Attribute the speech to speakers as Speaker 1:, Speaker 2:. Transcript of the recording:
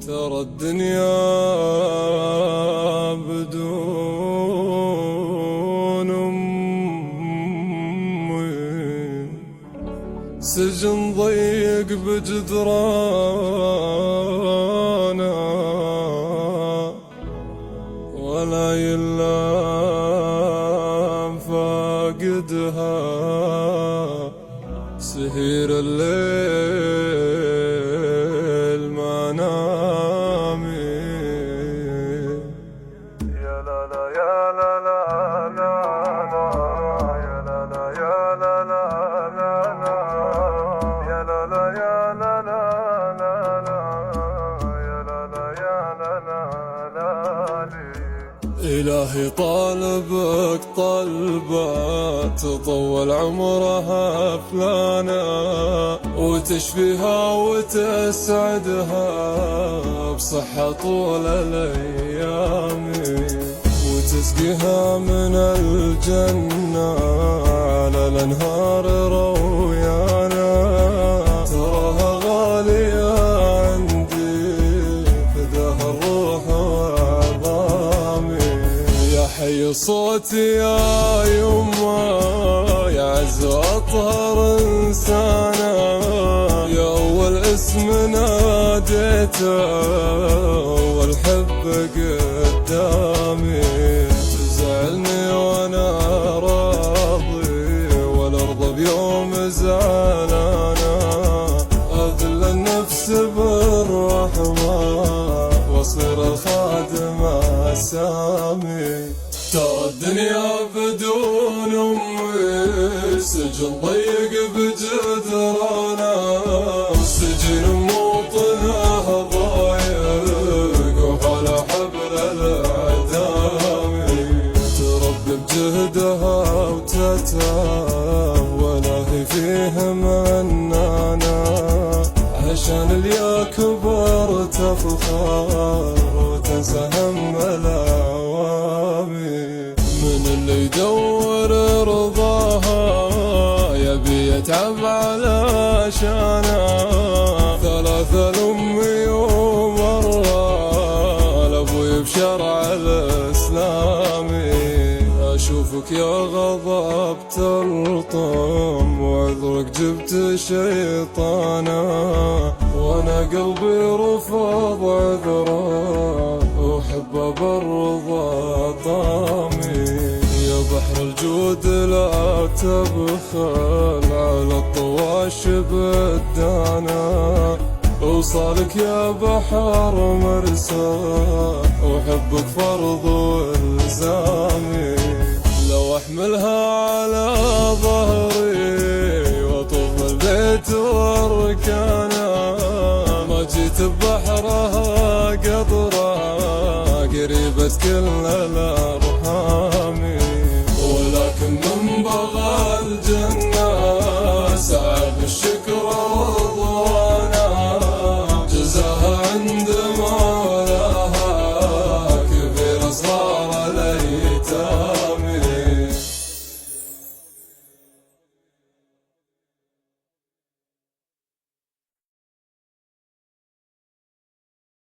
Speaker 1: ترى الدنيا بدون أمي سجن ضيق بجدرانه ولا يلام فاقدها سهير الليل ما نامي. يا لا لا يا لا لا لا لا يا لا لا يا لا لا لا لا يا لا لا يا لا لا لا لا يا لا لا يا لا لا لا. إلهي طالبك طلبة تطول عمرها فلانا وتشفيها وتسعدها بصحة طول الأيام وتسقيها من الجنة على الأنهار رويانا. تراها غالية عندي فداها الروح وعظامي. يا حي صوتي يا يما يا عز وأطهر إنسانا يا أول اسم ناديته والحب قدامي. تزعلني وأنا راضي والأرض بيوم زعلانة أذل النفس بالرحمة واصير الخادم السامي. ترى الدنيا بدون أمي سجن ضيق بجدرانه سجن موطنه ضايق وعلى حبل الأعدام. تربي بجهدها وتتعب ولا هي فيه منانا عشان اليا كبر تفخر وتنسى هم العوامي. من اللي يدور رضاها يبي يتعب علشانها. ثلاثة لأمي ومرة لأبوي بشرع الإسلامي. أشوفك يا غضب تلطم وعذرك جبت شيطانا وانا قلبي رفض عذره وحب بالرضا طامي. يا بحر الجود لا تبخل على الطواش بالدانا وصالك يا بحر مرسى وحبك فرض والزامي. لو احملها على ظهري واطوف البيت واركان